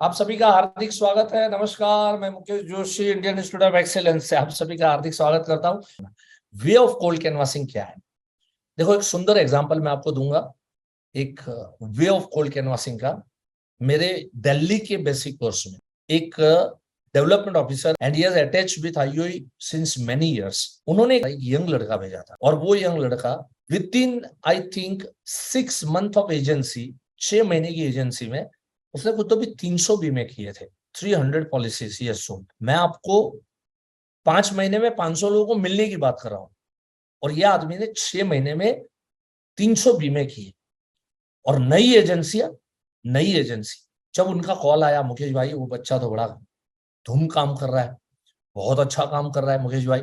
आप सभी का हार्दिक स्वागत है। नमस्कार, मैं Mukesh Joshi, Indian institute of excellence से आप सभी का हार्दिक स्वागत करता हूँ। वे ऑफ कोल्ड कैनवासिंग क्या है? देखो, एक सुंदर एग्जांपल मैं आपको दूंगा, एक वे ऑफ कोल्ड कैनवासिंग का। मेरे दिल्ली के बेसिक कोर्स में एक development officer and he has attached with IOE since many years, उन्होंने एक यंग लड़का भेजा था और वो यंग लड़का with in I think 6 month of agency, 6 महीने की एजेंसी में उसने खुद तो भी 300 बीमे किए थे। 300 पॉलिसीज ये सोल्ड। मैं आपको 5 महीने में 500 लोगों को मिलने की बात कर रहा हूं और यह आदमी ने 6 महीने में 300 बीमे किए। और नई एजेंसी जब उनका कॉल आया, मुकेश भाई वो बच्चा तो बड़ा धूम काम कर रहा है, बहुत अच्छा काम कर रहा है मुकेश भाई,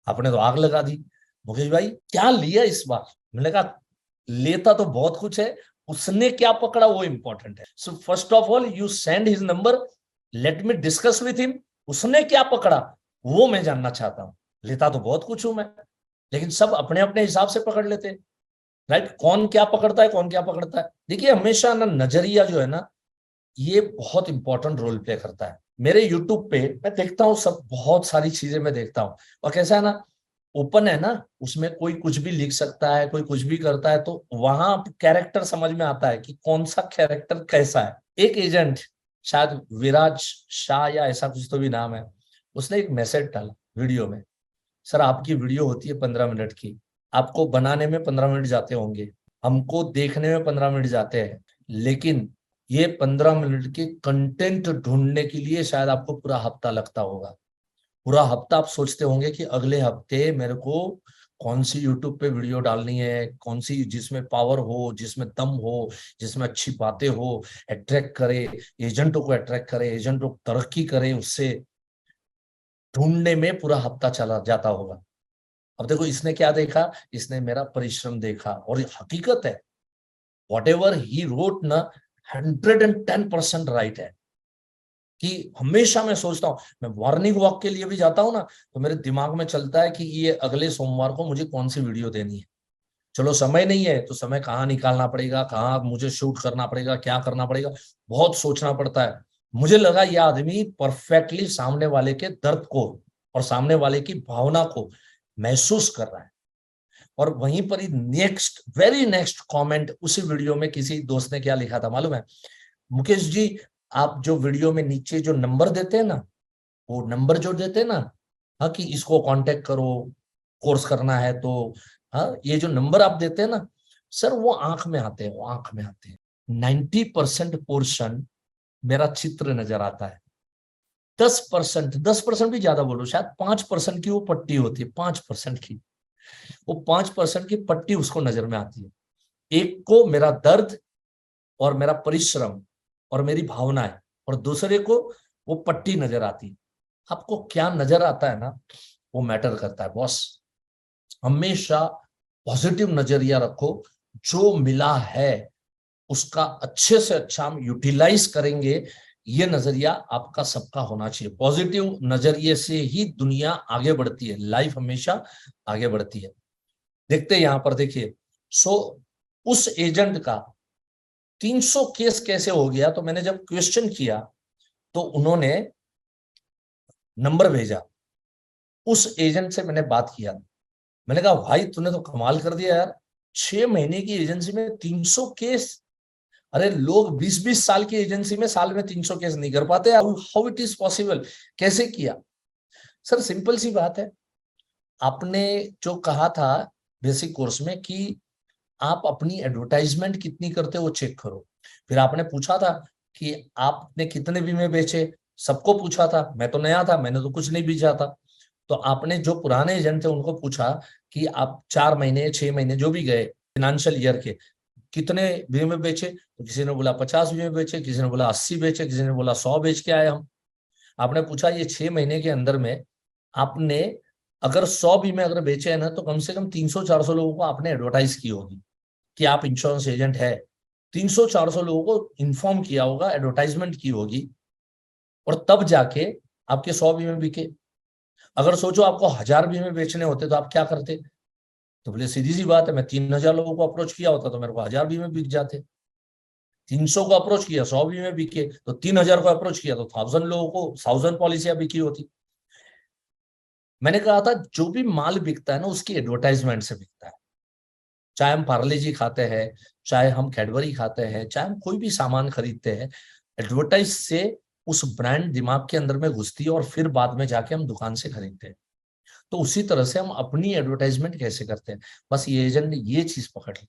आपने तो आग लगा दी। मुकेश भाई क्या लिया इस बार? मैंने कहा लेता तो बहुत कुछ है, उसने क्या पकड़ा वो इंपॉर्टेंट है। So first of all you send his number, let me discuss with him. उसने क्या पकड़ा वो मैं जानना चाहता हूं। लेता तो बहुत कुछ हूं मैं, लेकिन सब अपने अपने हिसाब से पकड़ लेते हैं, राइट? कौन क्या पकड़ता है, कौन क्या पकड़ता है। देखिए, हमेशा ना नजरिया जो है ना, ये बहुत इंपॉर्टेंट रोल प्ले करता है। मेरे यूट्यूब पे मैं देखता हूँ, सब बहुत सारी चीजें मैं देखता हूँ, और कैसा है ना, ओपन है ना, उसमें कोई कुछ भी लिख सकता है, कोई कुछ भी करता है, तो वहां कैरेक्टर समझ में आता है कि कौन सा कैरेक्टर कैसा है। एक एजेंट, शायद विराज शाह या ऐसा कुछ तो भी नाम है, उसने एक मैसेज डाला वीडियो में, सर आपकी वीडियो होती है 15 मिनट की, आपको बनाने में 15 मिनट जाते होंगे, हमको देखने में 15 मिनट जाते हैं, लेकिन ये 15 मिनट के कंटेंट ढूंढने के लिए शायद आपको पूरा हफ्ता लगता होगा। पूरा हफ्ता आप सोचते होंगे कि अगले हफ्ते मेरे को कौन सी यूट्यूब पे वीडियो डालनी है, कौन सी जिसमें पावर हो, जिसमें दम हो, जिसमें अच्छी बातें हो, अट्रैक्ट करे, एजेंटों को अट्रैक्ट करे, एजेंटों को तरक्की करे, उससे ढूंढने में पूरा हफ्ता चला जाता होगा। अब देखो इसने क्या देखा, इसने मेरा परिश्रम देखा, और ये हकीकत है, वॉट एवर ही रोट ना, 110% राइट है। कि हमेशा मैं सोचता हूँ, मैं मॉर्निंग वॉक के लिए भी जाता हूँ ना, तो मेरे दिमाग में चलता है कि ये अगले सोमवार को मुझे कौन सी वीडियो देनी है। चलो समय नहीं है तो समय कहाँ निकालना पड़ेगा, कहाँ मुझे शूट करना पड़ेगा, क्या करना पड़ेगा, बहुत सोचना पड़ता है। मुझे लगा यह आदमी परफेक्टली सामने वाले के दर्द को और सामने वाले की भावना को महसूस कर रहा है। और वहीं पर ही नेक्स्ट, वेरी नेक्स्ट कमेंट उसी वीडियो में किसी दोस्त ने क्या लिखा था मालूम है? मुकेश जी, आप जो वीडियो में नीचे जो नंबर देते हैं ना, वो नंबर जो देते हैं ना, हाँ, कि इसको कांटेक्ट करो, कोर्स करना है तो, हाँ, ये जो नंबर आप देते हैं ना सर, वो आंख में आते हैं, वो आंख में आते हैं। 90% पोर्शन मेरा चित्र नजर आता है। 10%, 10% भी ज्यादा बोलो, शायद 5% की वो पट्टी होती है, 5% की, वो 5% की पट्टी उसको नजर में आती है। एक को मेरा दर्द और मेरा परिश्रम और मेरी भावनाएं, और दूसरे को वो पट्टी नजर आती है। आपको क्या नजर आता है ना, वो मैटर करता है बॉस। हमेशा पॉजिटिव नजरिया रखो, जो मिला है उसका अच्छे से अच्छा हम यूटिलाइज करेंगे, ये नजरिया आपका सबका होना चाहिए। पॉजिटिव नजरिए से ही दुनिया आगे बढ़ती है, लाइफ हमेशा आगे बढ़ती है। देखते हैं यहां पर, देखिए, सो उस एजेंट का 300 केस कैसे हो गया? तो मैंने जब क्वेश्चन किया तो उन्होंने नंबर भेजा, उस एजेंट से मैंने बात किया, मैंने कहा भाई तूने तो कमाल कर दिया यार, 6 महीने की एजेंसी में 300 केस। अरे लोग 20-20 साल की एजेंसी में साल में 300 केस नहीं कर पाते, हाउ इट इज पॉसिबल, कैसे किया? सर सिंपल सी बात है, आपने जो कहा था बेसिक कोर्स में कि आप अपनी एडवर्टाइजमेंट कितनी करते हो वो चेक करो। फिर आपने पूछा था कि आपने कितने बीमे बेचे, सबको पूछा था, मैं तो नया था, मैंने तो कुछ नहीं बेचा था। तो आपने जो पुराने एजेंट थे उनको पूछा कि आप 4 महीने 6 महीने जो भी गए फाइनेंशियल ईयर के, कितने बीमे बेचे? तो किसी ने बोला 50 बीमे बेचे, किसी ने बोला 80 बेचे, किसी ने बोला 100 बेच के आए हम। आपने पूछा ये 6 महीने के अंदर में आपने अगर 100 बीमे अगर बेचे हैं ना, तो कम से कम 300-400 लोगों को आपने एडवर्टाइज की होगी कि आप इंश्योरेंस एजेंट है। 300-400 लोगों को इन्फॉर्म किया होगा, एडवर्टाइजमेंट की होगी, और तब जाके आपके 100 बीमे बिके। अगर सोचो आपको 1000 बीमे बेचने होते तो आप क्या करते? तो बोले सीधी सी बात है, मैं 3000 लोगों को अप्रोच किया होता तो मेरे को 1000 बीमे बिक जाते। 300 को अप्रोच किया, 100 भी में बिके, तो 3000 को अप्रोच किया तो 1000 लोगों को 1000 पॉलिसियां बिकी होती। मैंने कहा था जो भी माल बिकता है ना उसकी एडवर्टाइजमेंट से बिकता है। चाहे हम पार्ले जी खाते हैं, चाहे हम कैडबरी खाते हैं, चाहे हम कोई भी सामान खरीदते हैं, एडवर्टाइज से उस ब्रांड दिमाग के अंदर में घुसती है और फिर बाद में जाके हम दुकान से खरीदते हैं। तो उसी तरह से हम अपनी एडवर्टाइजमेंट कैसे करते हैं, बस ये एजेंट ने ये चीज पकड़ ली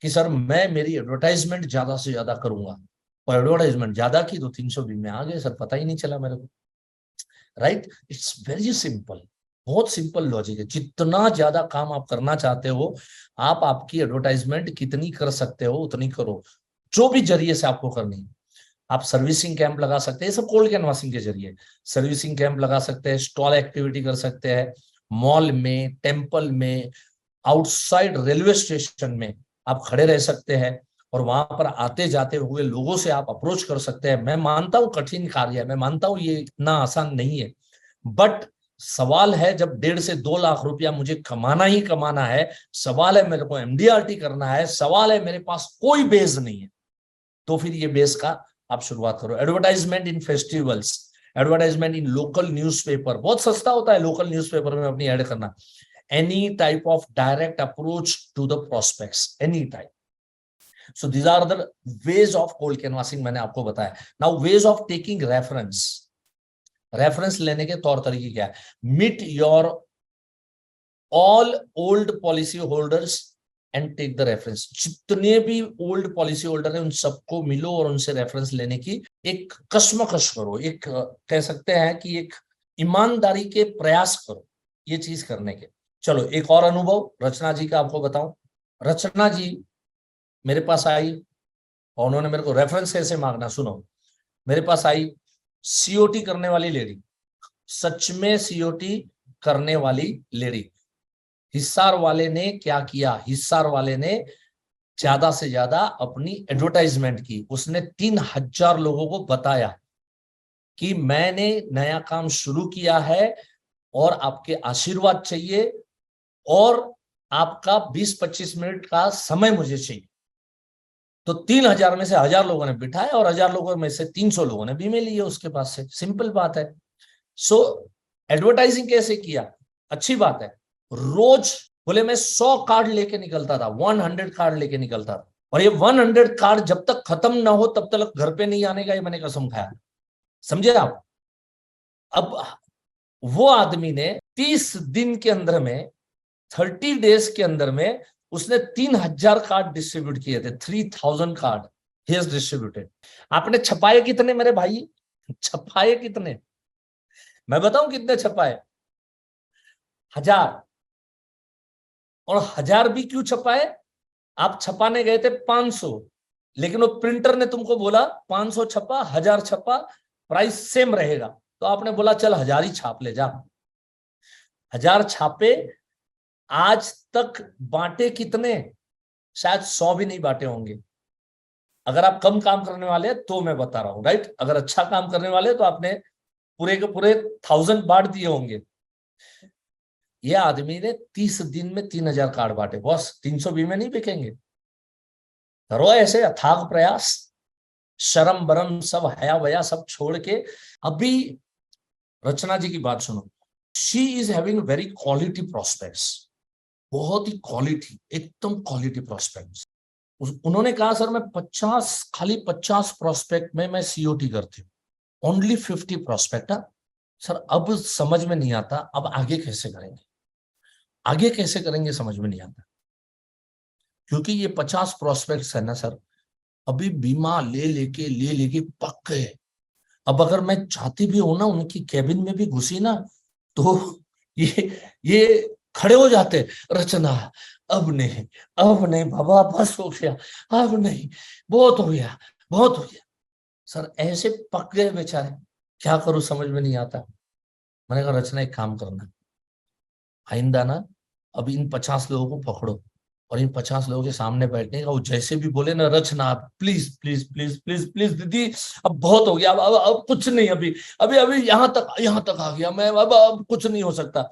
कि सर मैं मेरी एडवर्टाइजमेंट ज्यादा से ज्यादा करूंगा, और एडवर्टाइजमेंट ज्यादा की तो 320 में आ गए सर, पता ही नहीं चला मेरे को। राइट, इट्स वेरी सिंपल, बहुत सिंपल लॉजिक है। जितना ज्यादा काम आप करना चाहते हो, आप आपकी एडवर्टाइजमेंट कितनी कर सकते हो उतनी करो, जो भी जरिए से आपको करनी है। आप सर्विसिंग कैंप लगा सकते हैं, ये सब कोल्ड कैनवासिंग के जरिए सर्विसिंग कैंप लगा सकते हैं, स्टॉल एक्टिविटी कर सकते हैं, मॉल में, टेम्पल में, आउटसाइड रेलवे स्टेशन में आप खड़े रह सकते हैं और वहां पर आते जाते हुए लोगों से आप अप्रोच कर सकते हैं। मैं मानता हूं कठिन कार्य है, मैं मानता हूं ये इतना आसान नहीं है, बट सवाल है जब 1.5 से 2 लाख रुपया मुझे कमाना ही कमाना है, सवाल है मेरे को एमडीआरटी करना है, सवाल है मेरे पास कोई बेस नहीं है, तो फिर ये बेस का आप शुरुआत करो। एडवर्टाइजमेंट इन फेस्टिवल्स, एडवर्टाइजमेंट इन लोकल न्यूज़पेपर, बहुत सस्ता होता है लोकल न्यूज़पेपर में अपनी ऐड करना। Any type of direct approach to the prospects, any type. So these are the ways of cold canvassing, मैंने आपको बताया। Now ways of taking reference, reference लेने के तौर तरीके क्या है? Meet your all old policy holders and take the reference. जितने भी ओल्ड पॉलिसी होल्डर हैं उन सबको मिलो और उनसे रेफरेंस लेने की एक कश्मकश करो, एक कह सकते हैं कि एक ईमानदारी के प्रयास करो ये चीज करने के। चलो एक और अनुभव रचना जी का आपको बताऊं। रचना जी मेरे पास आई और उन्होंने मेरे को रेफरेंस कैसे मांगना, सुनो। मेरे पास आई सीओटी करने वाली लेडी, सच में सीओटी करने वाली लेडी। हिसार वाले ने क्या किया, हिसार वाले ने ज्यादा से ज्यादा अपनी एडवर्टाइजमेंट की। उसने 3000 लोगों को बताया कि मैंने नया काम शुरू किया है और आपके आशीर्वाद चाहिए और आपका 20-25 मिनट का समय मुझे चाहिए। तो 3000 में से 1000 लोगों ने बिठाया और 1000 लोगों में से 300 लोगों ने बीमे लिए उसके पास से। सिंपल बात है। सो एडवर्टाइजिंग कैसे किया, अच्छी बात है। रोज बोले मैं 100 कार्ड लेके निकलता था, 100 कार्ड लेके निकलता था, और ये 100 कार्ड जब तक खत्म ना हो तब तक घर पे नहीं आने का, ये मैंने कसम खाया। समझे आप? अब वो आदमी ने 30 दिन के अंदर में, 30 डेज के अंदर में उसने 3000 कार्ड डिस्ट्रीब्यूट किए थे। 3000 कार्ड ही हैज डिस्ट्रीब्यूटेड। आपने छपाए कितने मेरे भाई? छपाए कितने? मैं बताऊं कितने छपाए? 1000। और 1000 भी क्यों छपाए? आप छपाने गए थे 500, लेकिन वो प्रिंटर ने तुमको बोला 500 छपा, 1000 छपा, प्राइस सेम रहेगा, तो आपने बोला चल 1000 ही छाप ले जा। 1000 छापे, आज तक बांटे कितने? शायद 100 भी नहीं बांटे होंगे। अगर आप कम काम करने वाले हैं तो मैं बता रहा हूं, राइट। अगर अच्छा काम करने वाले हैं तो आपने पूरे के पूरे 1000 बांट दिए होंगे। ये आदमी ने 30 दिन में 3000 कार्ड बांटे। बॉस 320 में नहीं बिकेंगे? करो ऐसे अथाग प्रयास, शर्म बरम सब हया वया सब छोड़ के। अभी रचना जी की बात सुनो। She is having very quality prospects, बहुत ही क्वालिटी, एकदम क्वालिटी प्रोस्पेक्ट्स। उन्होंने कहा सर मैं 50, खाली 50 प्रोस्पेक्ट में मैं सीओटी करती हूँ, ओनली 50 प्रोस्पेक्ट। सर अब समझ में नहीं आता, अब आगे कैसे करेंगे, आगे कैसे करेंगे समझ में नहीं आता, क्योंकि ये 50 प्रोस्पेक्ट्स है ना सर, अभी बीमा ले लेके पक गए। अब अगर मैं चाहती भी हूं ना उनकी कैबिन में भी घुसी ना, तो ये खड़े हो जाते, रचना अब नहीं, अब नहीं बाबा, बस हो गया, अब नहीं, बहुत हो गया, बहुत हो गया। सर ऐसे पक गए बेचारे, क्या करूं समझ में नहीं आता। मैंने कहा रचना एक काम करना, आइंदा ना अब इन 50 लोगों को पकड़ो और इन 50 लोगों के सामने बैठने का, वो जैसे भी बोले ना, Rachna please please please please please दीदी अब बहुत हो गया, अब कुछ नहीं, अभी अभी अभी यहाँ तक आ गया मैं, अब कुछ नहीं हो सकता।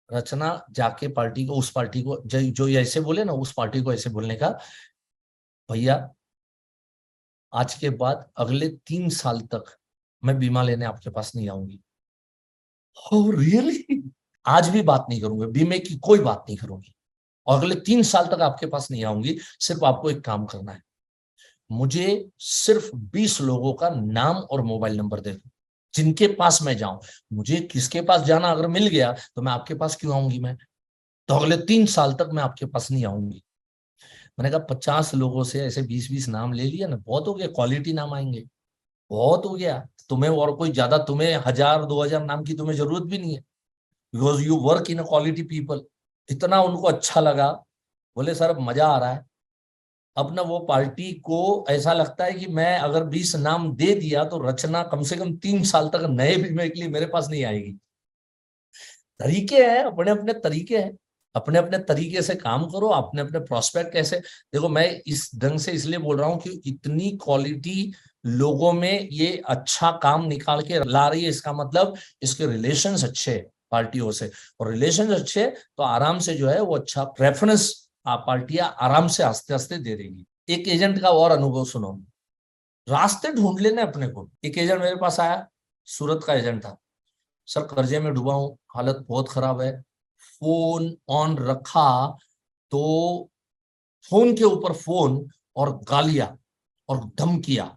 रचना जाके पार्टी को, उस पार्टी को जो ऐसे बोले ना, उस पार्टी को ऐसे बोलने का, भैया आज के बाद अगले 3 साल तक मैं बीमा लेने आपके पास नहीं आऊंगी। Oh, really? आज भी बात नहीं करूंगा, बीमे की कोई बात नहीं करूंगी और अगले 3 साल तक आपके पास नहीं आऊंगी। सिर्फ आपको एक काम करना है, मुझे सिर्फ 20 लोगों का नाम और मोबाइल नंबर दे दो जिनके पास मैं जाऊं। मुझे किसके पास जाना अगर मिल गया तो मैं आपके पास क्यों आऊंगी? मैं तो अगले 3 साल तक मैं आपके पास नहीं आऊंगी। मैंने कहा 50 लोगों से ऐसे 20-20 नाम ले लिया ना, बहुत हो गया, क्वालिटी नाम आएंगे, बहुत हो गया। तुम्हें और कोई ज्यादा, तुम्हें 1000-2000 नाम की तुम्हें जरूरत भी नहीं है, because you work in a quality people. इतना उनको अच्छा लगा, बोले सर अब मजा आ रहा है। अब ना वो पार्टी को ऐसा लगता है कि मैं अगर 20 नाम दे दिया तो रचना कम से कम 3 साल तक नए बीमे के लिए मेरे पास नहीं आएगी। तरीके हैं, अपने अपने तरीके हैं, अपने अपने तरीके से काम करो, अपने अपने प्रोस्पेक्ट कैसे। देखो मैं इस ढंग से इसलिए बोल रहा हूं कि इतनी क्वालिटी लोगों में ये अच्छा काम निकाल के ला रही है, इसका मतलब इसके रिलेशंस अच्छे हैं पार्टियों से, और रिलेशंस अच्छे तो आराम से जो है वो अच्छा प्रेफरेंस पार्टियां आराम से आस्ते आस्ते दे देगी। एक एजेंट का और अनुभव सुनो, रास्ते ढूंढ लेने अपने को। एक एजेंट मेरे पास आया, सूरत का एजेंट था। सर कर्जे में डूबा हूं, हालत बहुत खराब है। फोन ऑन रखा तो फोन के ऊपर फोन और गालियां और धमकियां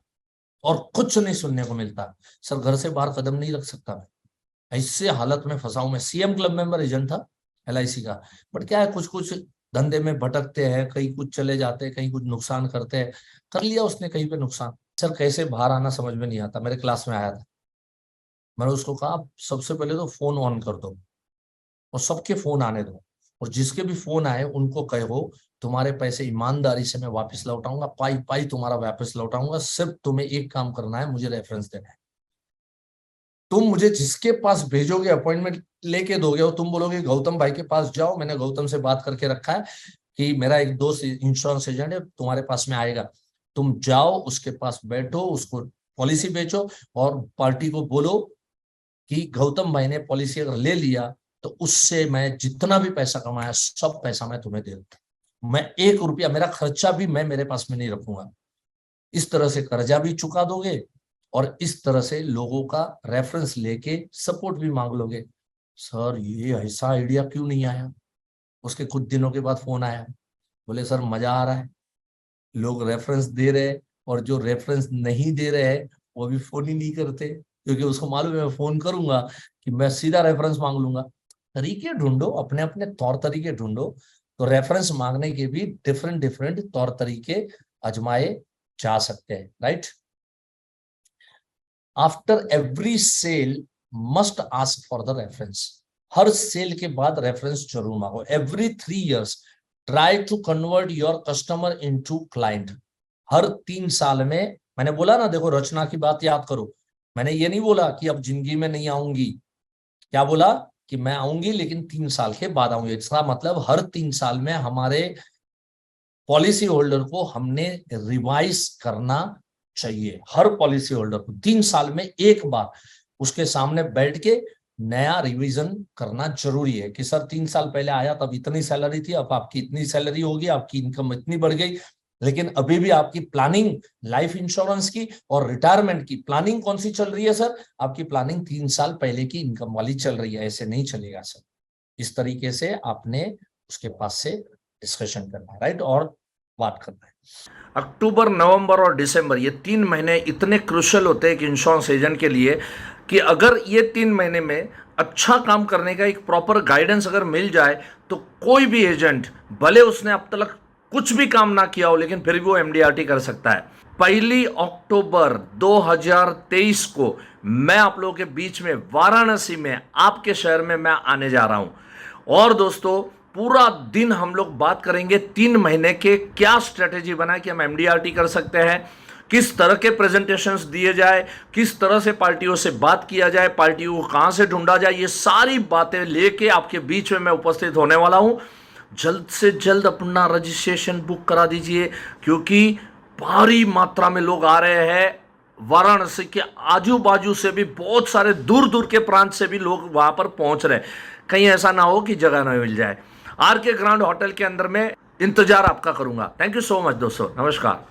और कुछ नहीं सुनने को मिलता। सर घर से बाहर कदम नहीं रख सकता मैं, ऐसे हालत में फंसा हूं मैं। सीएम क्लब मेंबर एजेंट था एलआईसी का, बट क्या है कुछ कुछ धंधे में भटकते हैं, कहीं कुछ चले जाते हैं, कहीं कुछ नुकसान करते हैं। कर लिया उसने कहीं पे नुकसान। सर कैसे बाहर आना समझ में नहीं आता। मेरे क्लास में आया था, मैंने उसको कहा आप सबसे पहले तो फोन ऑन कर दो और सबके फोन आने दो, और जिसके भी फोन आए उनको कहो तुम्हारे पैसे ईमानदारी से मैं वापस लौटाऊंगा, पाई पाई तुम्हारा वापस लौटाऊंगा, सिर्फ तुम्हें एक काम करना है, मुझे रेफरेंस देना है। तुम मुझे जिसके पास भेजोगे, अपॉइंटमेंट लेके दोगे और तुम बोलोगे गौतम भाई के पास जाओ, मैंने गौतम से बात करके रखा है कि मेरा एक दोस्त इंश्योरेंस एजेंट है, तुम्हारे पास में आएगा। तुम जाओ उसके पास बैठो, उसको पॉलिसी बेचो और पार्टी को बोलो कि गौतम भाई ने पॉलिसी अगर ले लिया तो उससे मैं जितना भी पैसा कमाया सब पैसा मैं तुम्हें दे दूंगा, मैं 1 रुपया, मेरा खर्चा भी मैं मेरे पास में नहीं रखूंगा। इस तरह से कर्जा भी चुका दोगे और इस तरह से लोगों का रेफरेंस लेके सपोर्ट भी मांग लोगे। सर ये ऐसा आइडिया क्यों नहीं आया? उसके कुछ दिनों के बाद फोन आया, बोले सर मजा आ रहा है, लोग रेफरेंस दे रहे हैं और जो रेफरेंस नहीं दे रहे हैं वो भी फोन ही नहीं करते, क्योंकि उसको मालूम है मैं फोन करूंगा कि मैं सीधा रेफरेंस मांग लूंगा। तरीके ढूंढो, अपने अपने तौर तरीके ढूंढो, तो रेफरेंस मांगने के भी डिफरेंट डिफरेंट तौर तरीके आजमाए जा सकते हैं, right. After every sale must ask for the reference. हर सेल के बाद रेफरेंस जरूर मांगो। Every 3 years try to convert your customer into client. हर 3 साल में, मैंने बोला ना, देखो रचना की बात याद करो, मैंने ये नहीं बोला कि अब जिंदगी में नहीं आऊंगी, क्या बोला कि मैं आऊंगी लेकिन 3 साल के बाद आऊंगी। इसका मतलब हर 3 साल में हमारे पॉलिसी होल्डर को हमने रिवाइज करना चाहिए। हर पॉलिसी होल्डर को 3 साल में एक बार उसके सामने बैठ के नया रिवीजन करना जरूरी है कि सर 3 साल पहले आया तब इतनी सैलरी थी, अब आपकी इतनी सैलरी होगी, आपकी इनकम इतनी बढ़ गई, लेकिन अभी भी आपकी प्लानिंग लाइफ इंश्योरेंस की और रिटायरमेंट की प्लानिंग कौन सी चल रही है? सर आपकी प्लानिंग 3 साल पहले की इनकम वाली चल रही है, ऐसे नहीं चलेगा सर। इस तरीके से आपने उसके पास से डिस्कशन करना है, राइट, और बात करना है। अक्टूबर, नवंबर और दिसंबर, ये 3 महीने इतने क्रुशियल होते हैं कि इंश्योरेंस एजेंट के लिए, कि अगर ये 3 महीने में अच्छा काम करने का एक प्रॉपर गाइडेंस अगर मिल जाए तो कोई भी एजेंट, भले उसने अब तक कुछ भी काम ना किया हो, लेकिन फिर भी वो एमडीआरटी कर सकता है। 1 अक्टूबर 2023 को मैं आप लोगों के बीच में वाराणसी में, आपके शहर में मैं आने जा रहा हूं। और दोस्तों पूरा दिन हम लोग बात करेंगे 3 महीने के क्या स्ट्रेटेजी बनाए कि हम एमडीआरटी कर सकते हैं, किस तरह के प्रेजेंटेशंस दिए जाए, किस तरह से पार्टियों से बात किया जाए, पार्टियों को कहां से ढूंढा जाए, ये सारी बातें लेके आपके बीच में मैं उपस्थित होने वाला हूं। जल्द से जल्द अपना रजिस्ट्रेशन बुक करा दीजिए, क्योंकि भारी मात्रा में लोग आ रहे हैं। वाराणसी के आजू बाजू से भी बहुत सारे दूर दूर के प्रांत से भी लोग वहां पर पहुंच रहे हैं। कहीं ऐसा ना हो कि जगह ना मिल जाए। आर के ग्रांड होटल के अंदर में इंतजार आपका करूंगा। थैंक यू सो मच दोस्तों, नमस्कार।